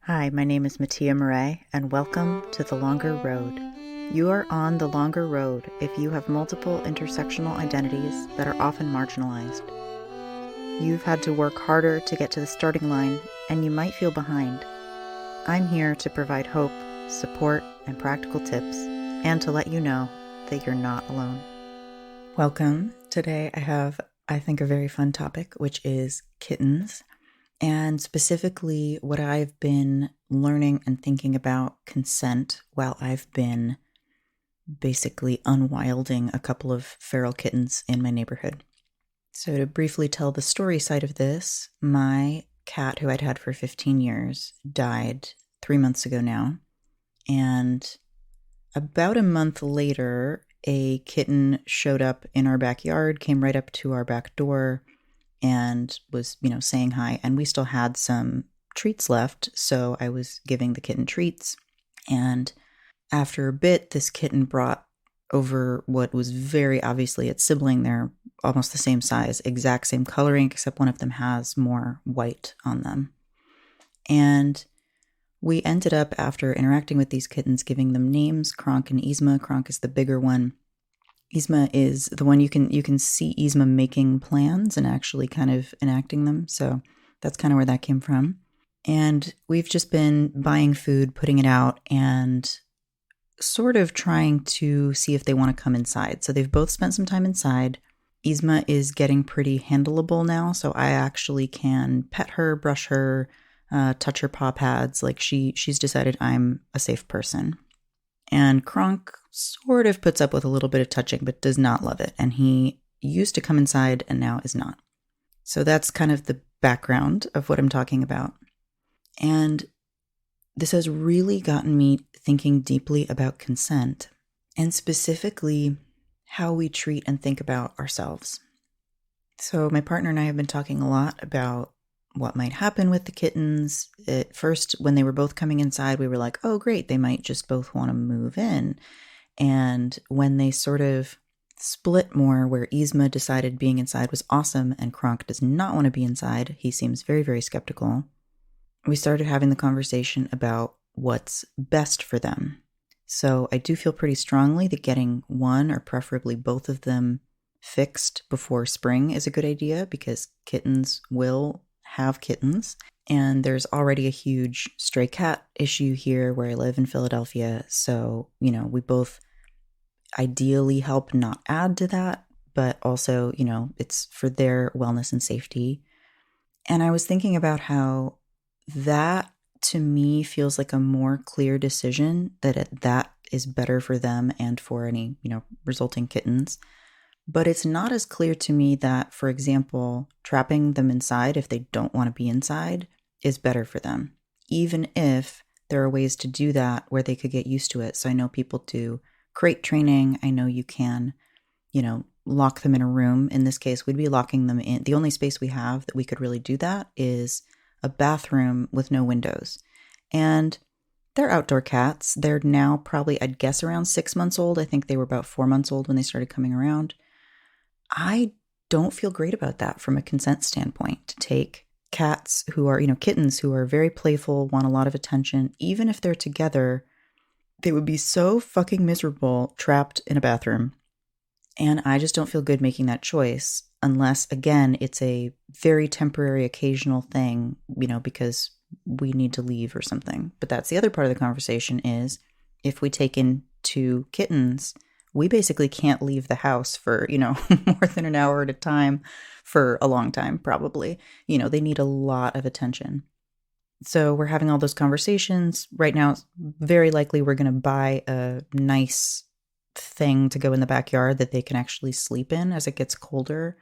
Hi, my name is Mattia Murray, and welcome to The Longer Road. You are on the longer road if you have multiple intersectional identities that are often marginalized. You've had to work harder to get to the starting line, and you might feel behind. I'm here to provide hope, support, and practical tips, and to let you know that you're not alone. Welcome. Today I have, I think, a very fun topic, which is kittens. And specifically, what I've been learning and thinking about consent while I've been basically unwilding a couple of feral kittens in my neighborhood. So, to briefly tell the story side of this, my cat, who I'd had for 15 years, died 3 months ago now. And about a month later, a kitten showed up in our backyard, came right up to our back door, and was, saying hi. And we still had some treats left, so I was giving the kitten treats. And after a bit, this kitten brought over what was very obviously its sibling. They're almost the same size, exact same coloring, except one of them has more white on them. And we ended up, after interacting with these kittens, giving them names, Kronk and Yzma. Kronk is the bigger one. Yzma is the one you can see Yzma making plans and actually kind of enacting them. So that's kind of where that came from. And we've just been buying food, putting it out, and sort of trying to see if they want to come inside. So they've both spent some time inside. Yzma is getting pretty handleable now, so I actually can pet her, brush her, touch her paw pads. Like she's decided I'm a safe person. And Kronk sort of puts up with a little bit of touching, but does not love it. And he used to come inside and now is not. So that's kind of the background of what I'm talking about. And this has really gotten me thinking deeply about consent, and specifically how we treat and think about ourselves. So my partner and I have been talking a lot about what might happen with the kittens. At first, when they were both coming inside, we were like, oh, great, they might just both want to move in. And when they sort of split more, where Yzma decided being inside was awesome and Kronk does not want to be inside, he seems very, very skeptical, we started having the conversation about what's best for them. So I do feel pretty strongly that getting one or preferably both of them fixed before spring is a good idea, because kittens will have kittens. And there's already a huge stray cat issue here where I live in Philadelphia. So, we both ideally help not add to that, but also, it's for their wellness and safety. And I was thinking about how that to me feels like a more clear decision, that is better for them and for any, resulting kittens. But it's not as clear to me that, for example, trapping them inside if they don't want to be inside is better for them, even if there are ways to do that where they could get used to it. So I know people do crate training. I know you can, lock them in a room. In this case, we'd be locking them in. The only space we have that we could really do that is a bathroom with no windows. And they're outdoor cats. They're now probably, I'd guess, around 6 months old. I think they were about 4 months old when they started coming around. I don't feel great about that from a consent standpoint, to take cats who are, kittens who are very playful, want a lot of attention. Even if they're together, they would be so fucking miserable trapped in a bathroom. And I just don't feel good making that choice unless, again, it's a very temporary, occasional thing, because we need to leave or something. But that's the other part of the conversation is if we take in 2 kittens, we basically can't leave the house for, more than an hour at a time for a long time, probably. They need a lot of attention. So we're having all those conversations. Right now, very likely we're going to buy a nice thing to go in the backyard that they can actually sleep in as it gets colder.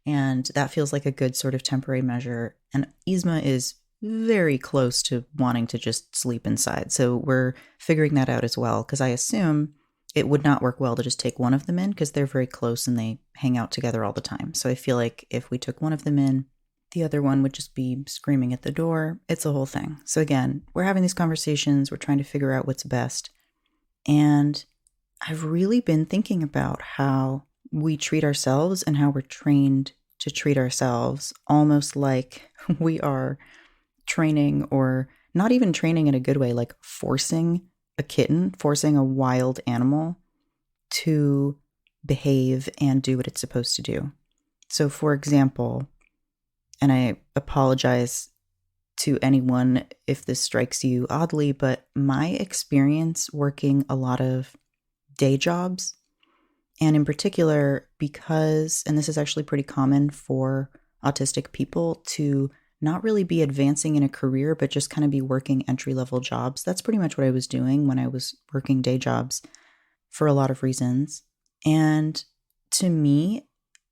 And that feels like a good sort of temporary measure. And Yzma is very close to wanting to just sleep inside. So we're figuring that out as well, because I assume it would not work well to just take one of them in because they're very close and they hang out together all the time. So I feel like if we took one of them in, the other one would just be screaming at the door. It's a whole thing. So again, we're having these conversations. We're trying to figure out what's best. And I've really been thinking about how we treat ourselves and how we're trained to treat ourselves, almost like we are training or not even training in a good way, like forcing a kitten, forcing a wild animal to behave and do what it's supposed to do. So, for example, and I apologize to anyone if this strikes you oddly, but my experience working a lot of day jobs, and in particular, because, and this is actually pretty common for autistic people to not really be advancing in a career, but just kind of be working entry-level jobs. That's pretty much what I was doing when I was working day jobs for a lot of reasons. And to me,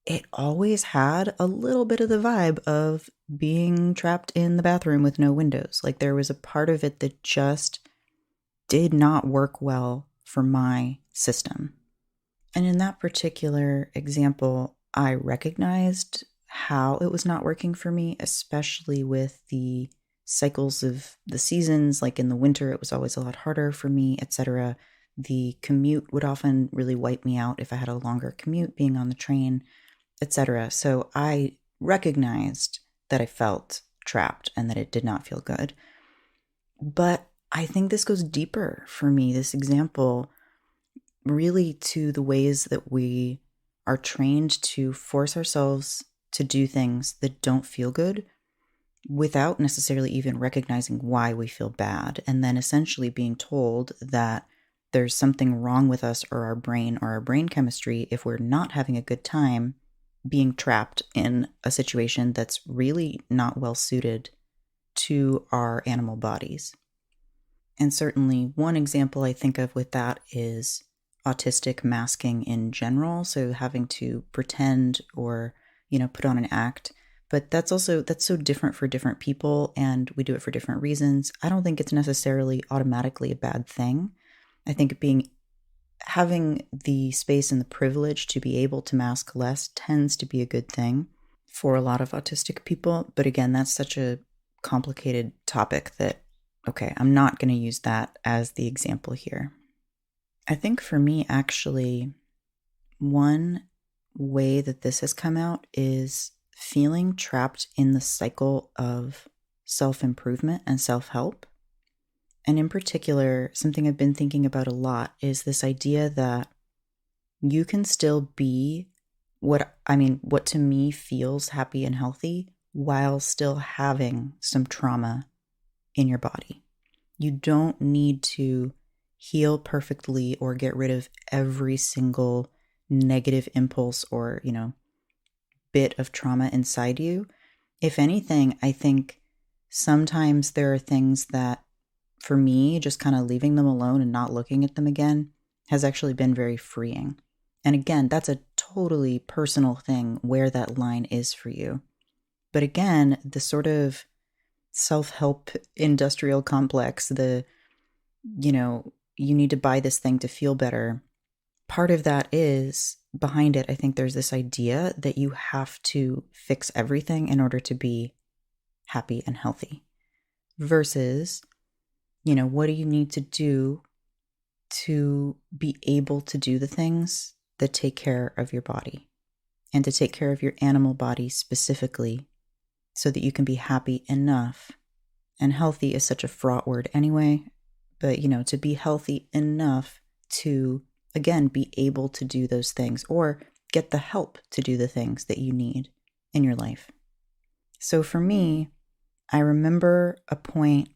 it always had a little bit of the vibe of being trapped in the bathroom with no windows. Like there was a part of it that just did not work well for my system. And in that particular example, I recognized how it was not working for me, especially with the cycles of the seasons. Like in the winter, it was always a lot harder for me, etc. The commute would often really wipe me out if I had a longer commute being on the train, etc. So I recognized that I felt trapped and that it did not feel good. But I think this goes deeper for me, this example, really to the ways that we are trained to force ourselves to do things that don't feel good without necessarily even recognizing why we feel bad, and then essentially being told that there's something wrong with us or our brain chemistry if we're not having a good time being trapped in a situation that's really not well suited to our animal bodies. And certainly one example I think of with that is autistic masking in general. So having to pretend or, put on an act. But that's so different for different people, and we do it for different reasons. I don't think it's necessarily automatically a bad thing. I think having the space and the privilege to be able to mask less tends to be a good thing for a lot of autistic people. But again, that's such a complicated topic that, okay, I'm not going to use that as the example here. I think for me, actually, one way that this has come out is feeling trapped in the cycle of self-improvement and self-help. And in particular, something I've been thinking about a lot is this idea that you can still be what to me feels happy and healthy while still having some trauma in your body. You don't need to heal perfectly or get rid of every single negative impulse or, bit of trauma inside you. If anything, I think sometimes there are things that, for me, just kind of leaving them alone and not looking at them again has actually been very freeing. And again, that's a totally personal thing where that line is for you. But again, the sort of self-help industrial complex, you need to buy this thing to feel better. Part of that is behind it. I think there's this idea that you have to fix everything in order to be happy and healthy versus, what do you need to do to be able to do the things that take care of your body and to take care of your animal body specifically so that you can be happy enough. And healthy is such a fraught word anyway, but, to be healthy enough to, again, be able to do those things or get the help to do the things that you need in your life. So for me, I remember a point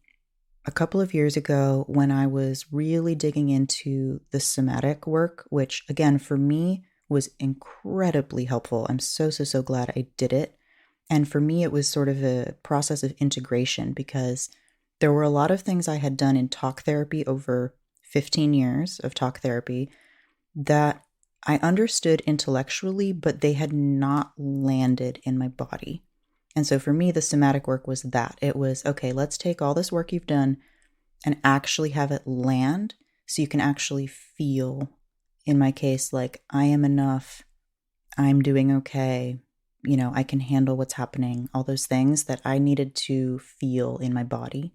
a couple of years ago when I was really digging into the somatic work, which again, for me was incredibly helpful. I'm so glad I did it. And for me, it was sort of a process of integration because there were a lot of things I had done in talk therapy over 15 years of talk therapy that I understood intellectually, but they had not landed in my body. And so for me, the somatic work was that. It was, okay, let's take all this work you've done and actually have it land so you can actually feel, in my case, like I am enough, I'm doing okay, I can handle what's happening, all those things that I needed to feel in my body.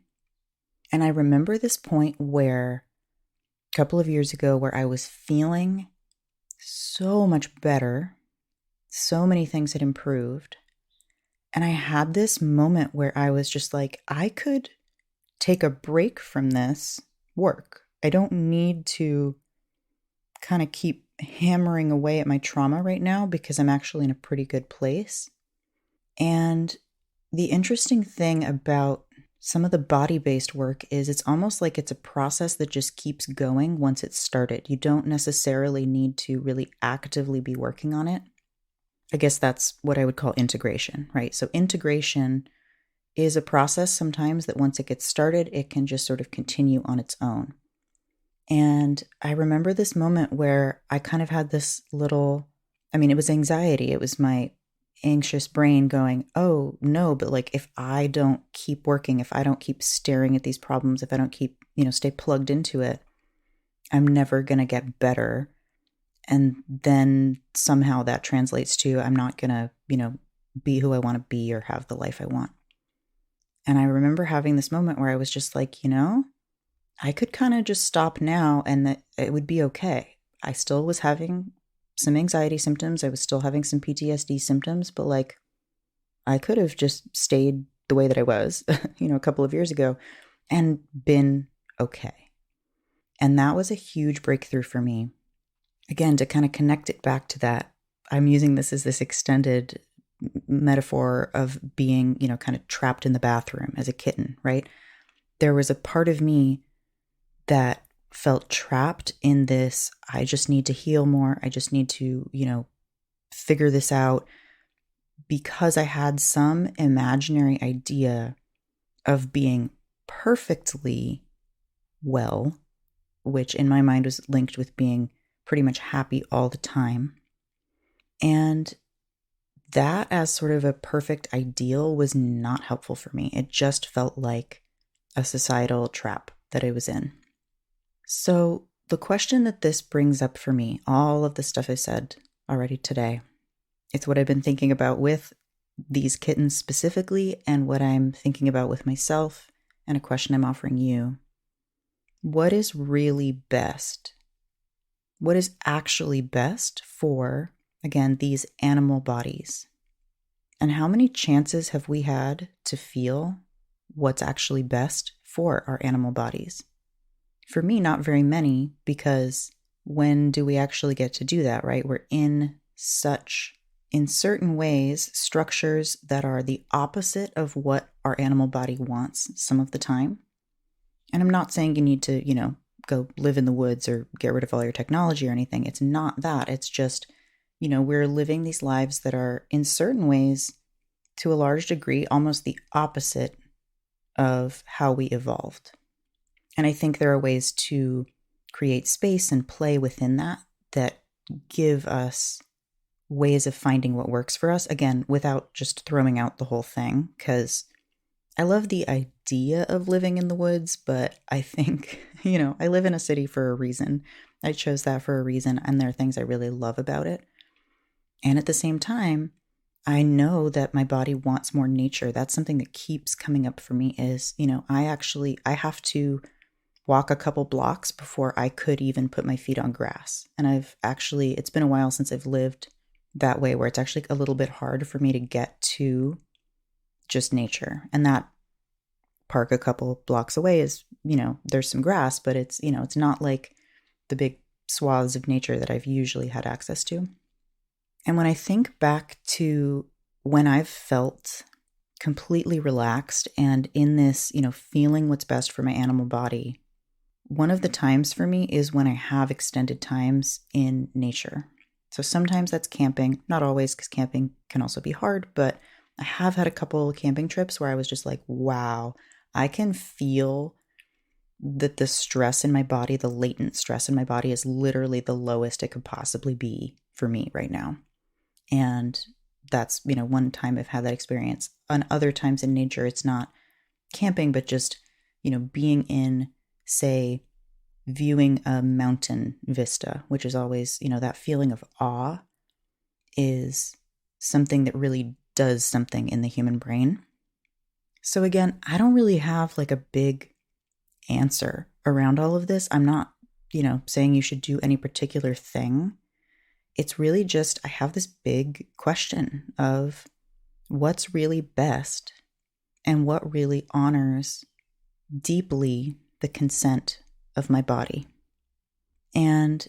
And I remember this point where a couple of years ago where I was feeling so much better, so many things had improved. And I had this moment where I was just like, I could take a break from this work. I don't need to kind of keep hammering away at my trauma right now because I'm actually in a pretty good place. And the interesting thing about some of the body-based work is it's almost like it's a process that just keeps going once it's started. You don't necessarily need to really actively be working on it. I guess that's what I would call integration, right? So integration is a process sometimes that once it gets started, it can just sort of continue on its own. And I remember this moment where I kind of had this little, it was anxiety. It was my anxious brain going, oh no, but like if I don't keep working, if I don't keep staring at these problems, if I don't keep, stay plugged into it, I'm never going to get better. And then somehow that translates to I'm not going to, be who I want to be or have the life I want. And I remember having this moment where I was just like, I could kind of just stop now and that it would be okay. I still was having some anxiety symptoms. I was still having some PTSD symptoms, but like I could have just stayed the way that I was, a couple of years ago and been okay. And that was a huge breakthrough for me. Again, to kind of connect it back to that, I'm using this as this extended metaphor of being, kind of trapped in the bathroom as a kitten, right? There was a part of me that felt trapped in this, I just need to heal more. I just need to, figure this out because I had some imaginary idea of being perfectly well, which in my mind was linked with being pretty much happy all the time. And that as sort of a perfect ideal was not helpful for me. It just felt like a societal trap that I was in. So the question that this brings up for me, all of the stuff I said already today, it's what I've been thinking about with these kittens specifically and what I'm thinking about with myself and a question I'm offering you. What is really best? What is actually best for, again, these animal bodies? And how many chances have we had to feel what's actually best for our animal bodies? For me, not very many, because when do we actually get to do that, right? We're in certain ways, structures that are the opposite of what our animal body wants some of the time. And I'm not saying you need to, go live in the woods or get rid of all your technology or anything. It's not that. It's just, we're living these lives that are in certain ways, to a large degree, almost the opposite of how we evolved. And I think there are ways to create space and play within that give us ways of finding what works for us, again, without just throwing out the whole thing, because I love the idea of living in the woods, but I think, I live in a city for a reason. I chose that for a reason, and there are things I really love about it. And at the same time, I know that my body wants more nature. That's something that keeps coming up for me is, I have to walk a couple blocks before I could even put my feet on grass. And it's been a while since I've lived that way, where it's actually a little bit hard for me to get to just nature. And that park a couple blocks away is, there's some grass, but it's, it's not like the big swaths of nature that I've usually had access to. And when I think back to when I've felt completely relaxed and in this, feeling what's best for my animal body, one of the times for me is when I have extended times in nature. So sometimes that's camping, not always, because camping can also be hard, but I have had a couple camping trips where I was just like, wow, I can feel that the stress in my body, the latent stress in my body is literally the lowest it could possibly be for me right now. And that's, one time I've had that experience. On other times in nature, it's not camping, but just, being in, say, viewing a mountain vista, which is always, that feeling of awe is something that really does something in the human brain. So again, I don't really have like a big answer around all of this. I'm not, saying you should do any particular thing. It's really just, I have this big question of what's really best and what really honors deeply the consent of my body. And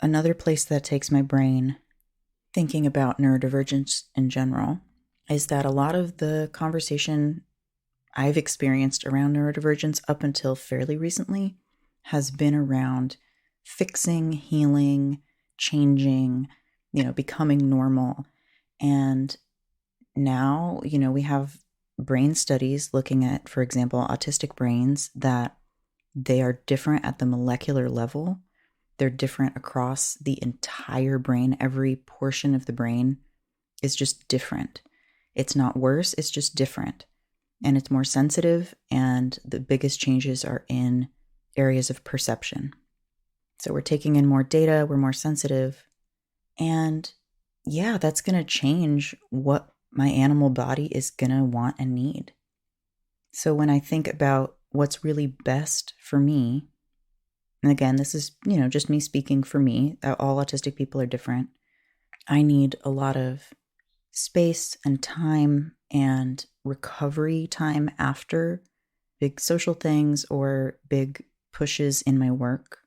another place that takes my brain, thinking about neurodivergence in general, is that a lot of the conversation I've experienced around neurodivergence up until fairly recently has been around fixing, healing, changing, becoming normal. And now, we have brain studies looking at, for example, autistic brains, that they are different at the molecular level. They're different across the entire brain. Every portion of the brain is just different. It's not worse, it's just different. And it's more sensitive, and the biggest changes are in areas of perception. So we're taking in more data, we're more sensitive, and yeah, that's going to change what my animal body is going to want and need. So when I think about what's really best for me, and again, this is, just me speaking for me, all autistic people are different. I need a lot of space and time and recovery time after big social things or big pushes in my work.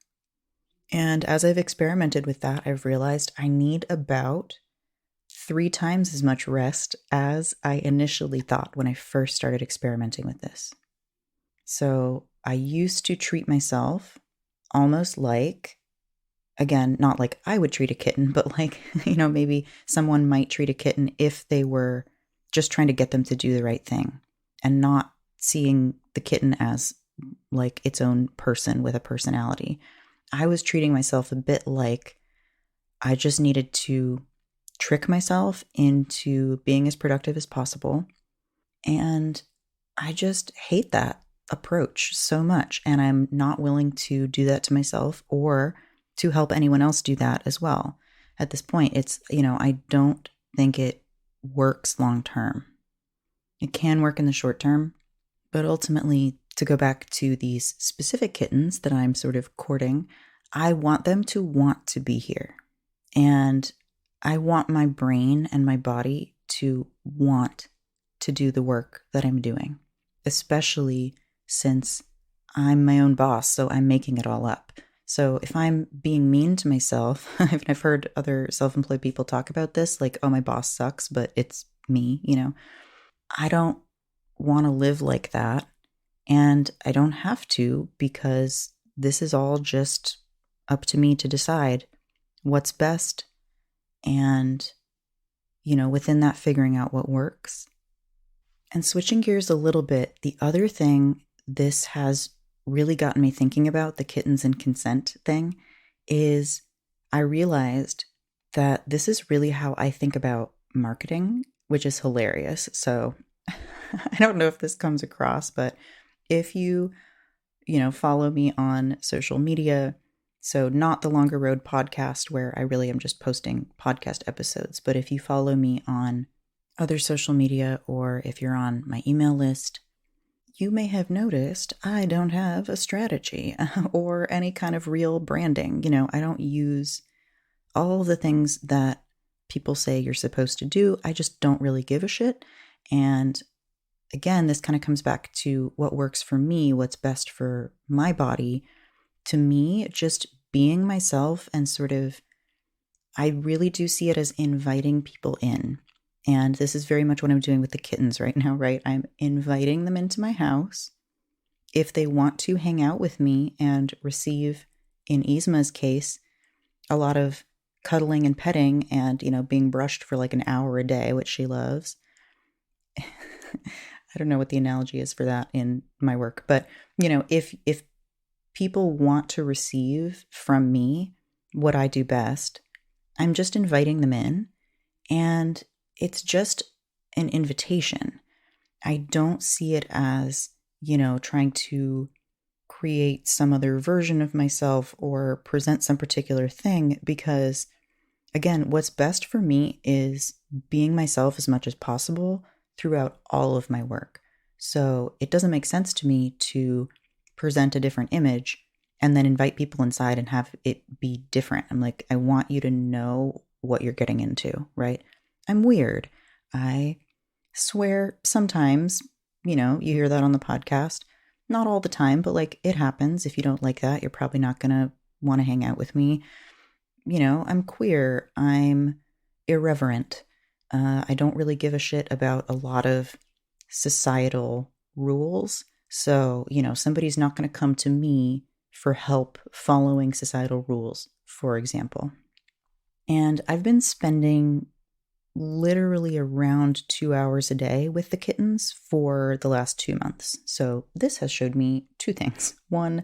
And as I've experimented with that, I've realized I need about 3 times as much rest as I initially thought when I first started experimenting with this. So I used to treat myself almost like, again, not like I would treat a kitten, but like, maybe someone might treat a kitten if they were just trying to get them to do the right thing and not seeing the kitten as like its own person with a personality. I was treating myself a bit like I just needed to trick myself into being as productive as possible. And I just hate that approach so much. And I'm not willing to do that to myself or to help anyone else do that as well. At this point, it's, I don't think it works long term. It can work in the short term, but ultimately, to go back to these specific kittens that I'm sort of courting, I want them to want to be here. And I want my brain and my body to want to do the work that I'm doing, especially since I'm my own boss, so I'm making it all up. So if I'm being mean to myself, I've heard other self-employed people talk about this, like, oh, my boss sucks, but it's me, I don't want to live like that. And I don't have to, because this is all just up to me to decide what's best. And, within that, figuring out what works. And switching gears a little bit, the other thing this has really gotten me thinking about, the kittens and consent thing, is I realized that this is really how I think about marketing, which is hilarious. So I don't know if this comes across, but if you follow me on social media, so not the Longer Road podcast where I really am just posting podcast episodes, but if you follow me on other social media or if you're on my email list, you may have noticed I don't have a strategy or any kind of real branding. I don't use all the things that people say you're supposed to do. I just don't really give a shit. And again, this kind of comes back to what works for me, what's best for my body. To me, just being myself and sort of, I really do see it as inviting people in. And this is very much what I'm doing with the kittens right now, right? I'm inviting them into my house. If they want to hang out with me and receive, in Yzma's case, a lot of cuddling and petting and, being brushed for like an hour a day, which she loves. I don't know what the analogy is for that in my work, but, if people want to receive from me what I do best, I'm just inviting them in, and it's just an invitation. I don't see it as, trying to create some other version of myself or present some particular thing, because, again, what's best for me is being myself as much as possible throughout all of my work. So it doesn't make sense to me to present a different image and then invite people inside and have it be different. I'm like, I want you to know what you're getting into, right? I'm weird. I swear sometimes, you hear that on the podcast. Not all the time, but like it happens. If you don't like that, you're probably not going to want to hang out with me. I'm queer. I'm irreverent. I don't really give a shit about a lot of societal rules. So, somebody's not going to come to me for help following societal rules, for example. And I've been spending literally around 2 hours a day with the kittens for the last 2 months. So this has showed me two things. One,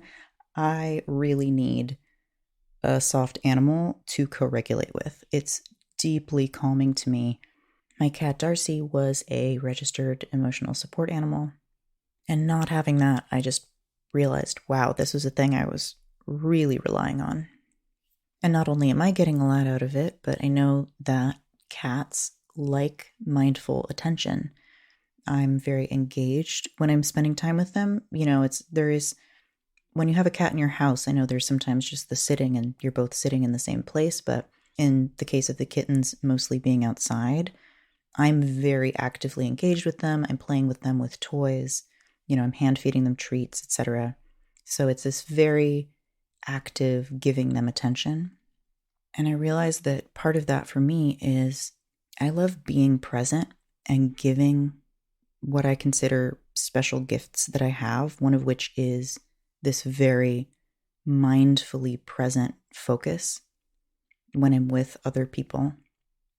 I really need a soft animal to co-regulate with. It's deeply calming to me. My cat Darcy was a registered emotional support animal. And not having that, I just realized, wow, this was a thing I was really relying on. And not only am I getting a lot out of it, but I know that cats like mindful attention. I'm very engaged when I'm spending time with them. When you have a cat in your house, I know there's sometimes just the sitting and you're both sitting in the same place, but in the case of the kittens mostly being outside, I'm very actively engaged with them. I'm playing with them with toys. I'm hand feeding them treats, etc. So it's this very active giving them attention. And I realized that part of that for me is I love being present and giving what I consider special gifts that I have, one of which is this very mindfully present focus when I'm with other people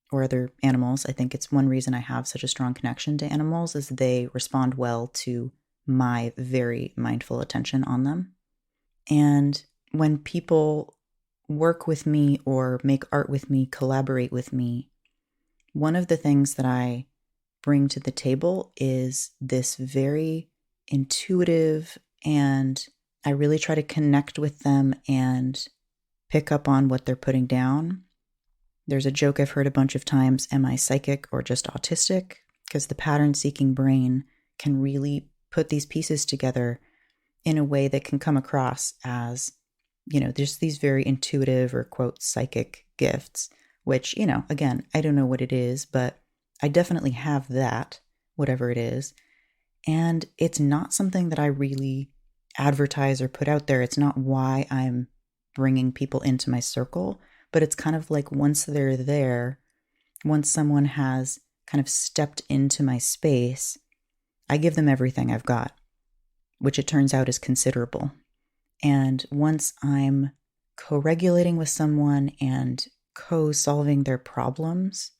or other animals. I think it's one reason I have such a strong connection to animals is they respond well to my very mindful attention on them. And when people work with me or make art with me, collaborate with me, one of the things that I bring to the table is this very intuitive, and I really try to connect with them and pick up on what they're putting down. There's a joke I've heard a bunch of times, am I psychic or just autistic? Because the pattern-seeking brain can really put these pieces together in a way that can come across as, there's these very intuitive or quote psychic gifts, which, again, I don't know what it is, but I definitely have that, whatever it is. And it's not something that I really advertise or put out there. It's not why I'm bringing people into my circle, but it's kind of like once they're there, once someone has kind of stepped into my space, I give them everything I've got, which it turns out is considerable. And once I'm co-regulating with someone and co-solving their problems,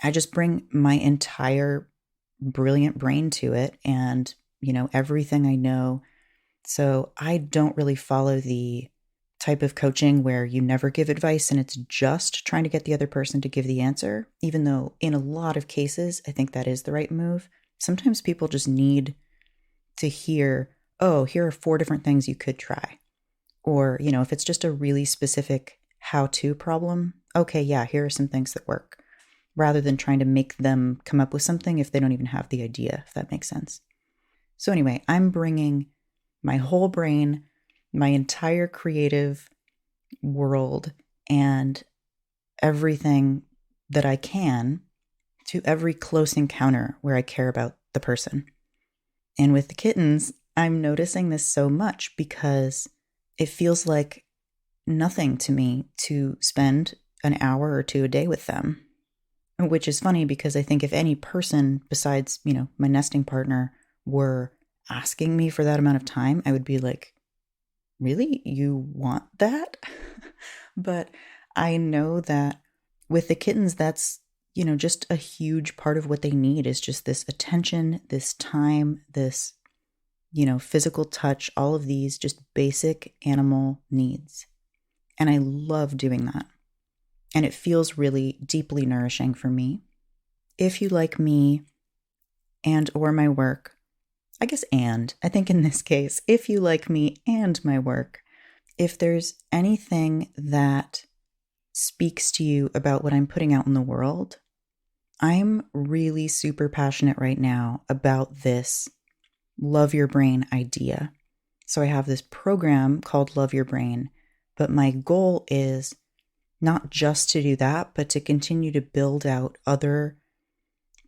I just bring my entire brilliant brain to it and, everything I know. So I don't really follow the type of coaching where you never give advice and it's just trying to get the other person to give the answer, even though in a lot of cases, I think that is the right move. Sometimes people just need to hear, oh, here are 4 different things you could try. Or, if it's just a really specific how-to problem, okay, yeah, here are some things that work, rather than trying to make them come up with something if they don't even have the idea, if that makes sense. So anyway, I'm bringing my whole brain, my entire creative world, and everything that I can to every close encounter where I care about the person. And with the kittens, I'm noticing this so much because it feels like nothing to me to spend an hour or 2 a day with them, which is funny because I think if any person besides, my nesting partner were asking me for that amount of time, I would be like, really? You want that? But I know that with the kittens, that's, just a huge part of what they need is just this attention, this time, this, physical touch, all of these just basic animal needs. And I love doing that. And it feels really deeply nourishing for me. If you like me and or my work, I think in this case, if you like me and my work, if there's anything that speaks to you about what I'm putting out in the world, I'm really super passionate right now about this Love Your Brain idea. So I have this program called Love Your Brain, but my goal is not just to do that, but to continue to build out other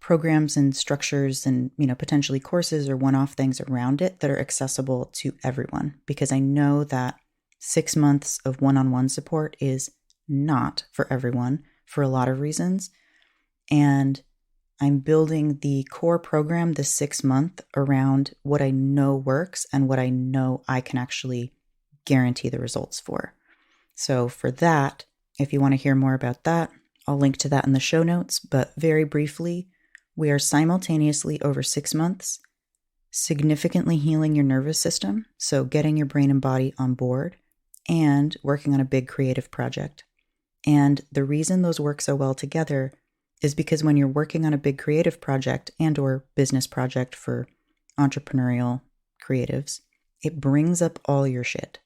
programs and structures and, potentially courses or one-off things around it that are accessible to everyone, because I know that 6 months of one-on-one support is not for everyone for a lot of reasons. And I'm building the core program this 6 month around what I know works and what I know I can actually guarantee the results for. So for that, if you want to hear more about that, I'll link to that in the show notes. But very briefly, we are simultaneously over 6 months significantly healing your nervous system, so getting your brain and body on board, and working on a big creative project. And the reason those work so well together is because when you're working on a big creative project and or business project for entrepreneurial creatives, it brings up all your shit.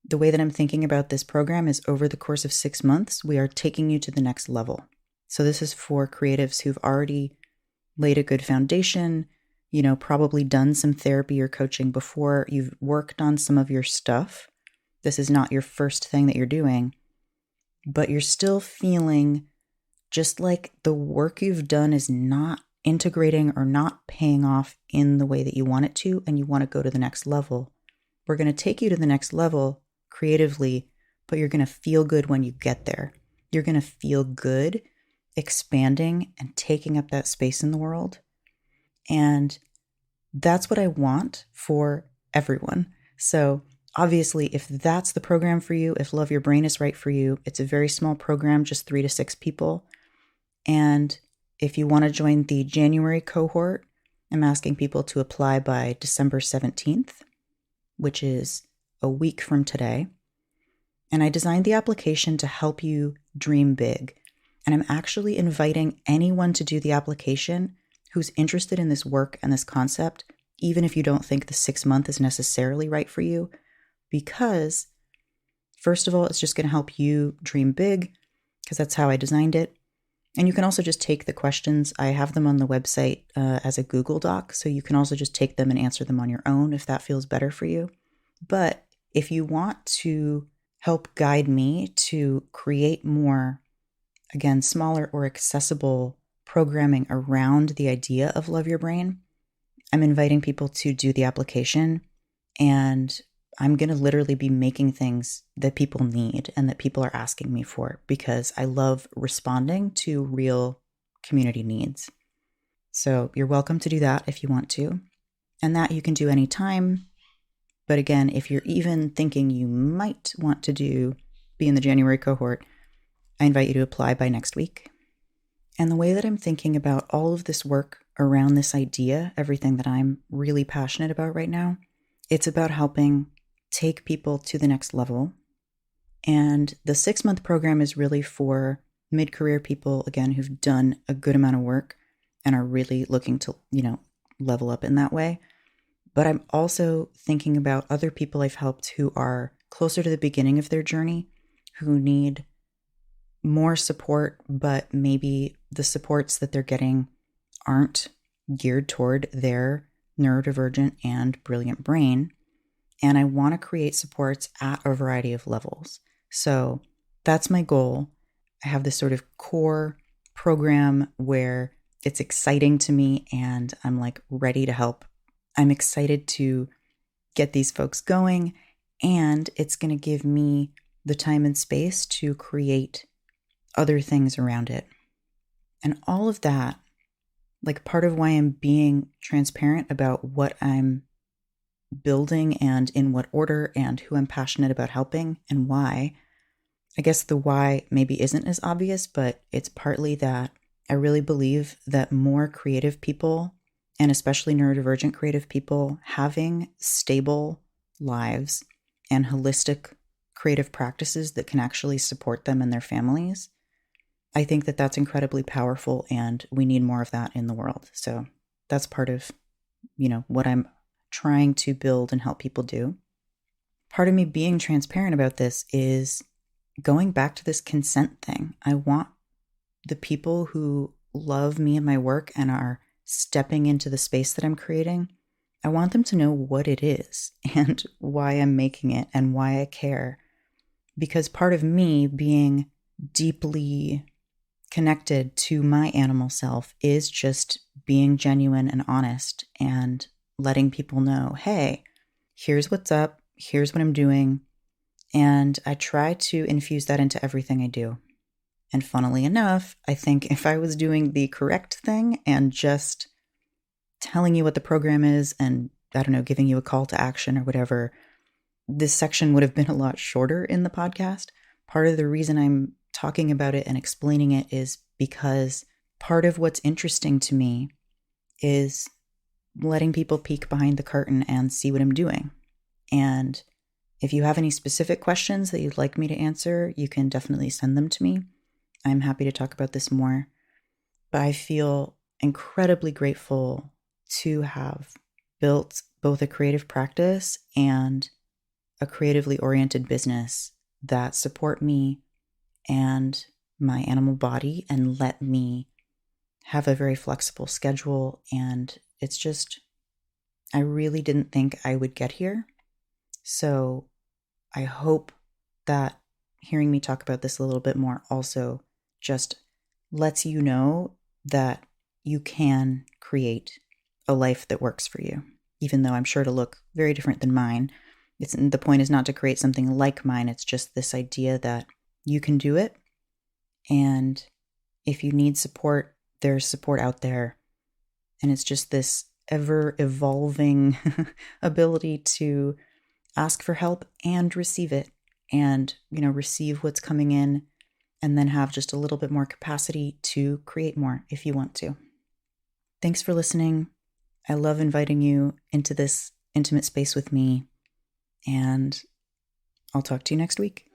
The way that I'm thinking about this program is over the course of 6 months, we are taking you to the next level. So this is for creatives who've already laid a good foundation, probably done some therapy or coaching before, you've worked on some of your stuff. This is not your first thing that you're doing, but you're still feeling just like the work you've done is not integrating or not paying off in the way that you want it to, and you want to go to the next level. We're going to take you to the next level creatively, but you're going to feel good when you get there. You're going to feel good expanding and taking up that space in the world. And that's what I want for everyone. So obviously, if that's the program for you, if Love Your Brain is right for you, it's a very small program, just 3 to 6 people. And if you want to join the January cohort, I'm asking people to apply by December 17th, which is a week from today. And I designed the application to help you dream big. And I'm actually inviting anyone to do the application who's interested in this work and this concept, even if you don't think the 6 month is necessarily right for you, because first of all, it's just going to help you dream big, because that's how I designed it. And you can also just take the questions. I have them on the website as a Google Doc, so you can also just take them and answer them on your own if that feels better for you. But if you want to help guide me to create more, again, smaller or accessible programming around the idea of Love Your Brain, I'm inviting people to do the application, and I'm going to literally be making things that people need and that people are asking me for, because I love responding to real community needs. So you're welcome to do that if you want to. And that you can do anytime. But again, if you're even thinking you might want to be in the January cohort, I invite you to apply by next week. And the way that I'm thinking about all of this work around this idea, everything that I'm really passionate about right now, it's about helping take people to the next level. And the 6 month program is really for mid-career people, again, who've done a good amount of work and are really looking to, level up in that way. But I'm also thinking about other people I've helped who are closer to the beginning of their journey, who need more support, but maybe the supports that they're getting aren't geared toward their neurodivergent and brilliant brain. And I want to create supports at a variety of levels. So that's my goal. I have this sort of core program where it's exciting to me and I'm like ready to help. I'm excited to get these folks going, and it's going to give me the time and space to create other things around it. And all of that, like part of why I'm being transparent about what I'm building and in what order and who I'm passionate about helping and why. I guess the why maybe isn't as obvious, but it's partly that I really believe that more creative people, and especially neurodivergent creative people, having stable lives and holistic creative practices that can actually support them and their families, I think that that's incredibly powerful, and we need more of that in the world. So that's part of, what I'm trying to build and help people do. Part of me being transparent about this is going back to this consent thing. I want the people who love me and my work and are stepping into the space that I'm creating, I want them to know what it is and why I'm making it and why I care. Because part of me being deeply connected to my animal self is just being genuine and honest and letting people know, hey, here's what's up, here's what I'm doing. And I try to infuse that into everything I do. And funnily enough, I think if I was doing the correct thing and just telling you what the program is and, I don't know, giving you a call to action or whatever, this section would have been a lot shorter in the podcast. Part of the reason I'm talking about it and explaining it is because part of what's interesting to me is letting people peek behind the curtain and see what I'm doing. And if you have any specific questions that you'd like me to answer, you can definitely send them to me. I'm happy to talk about this more. But I feel incredibly grateful to have built both a creative practice and a creatively oriented business that support me and my animal body and let me have a very flexible schedule. And it's just, I really didn't think I would get here. So I hope that hearing me talk about this a little bit more also just lets you know that you can create a life that works for you, even though I'm sure it'll look very different than mine. The point is not to create something like mine. It's just this idea that you can do it. And if you need support, there's support out there. And it's just this ever evolving ability to ask for help and receive it and, receive what's coming in and then have just a little bit more capacity to create more if you want to. Thanks for listening. I love inviting you into this intimate space with me, and I'll talk to you next week.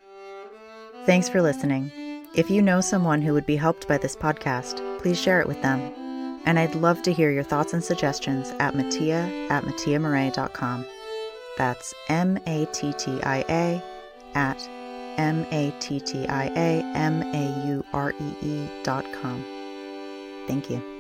Thanks for listening. If you know someone who would be helped by this podcast, please share it with them. And I'd love to hear your thoughts and suggestions at mattia@mattiamurray.com. That's MATTIA at MATTIAMAUREE.com. Thank you.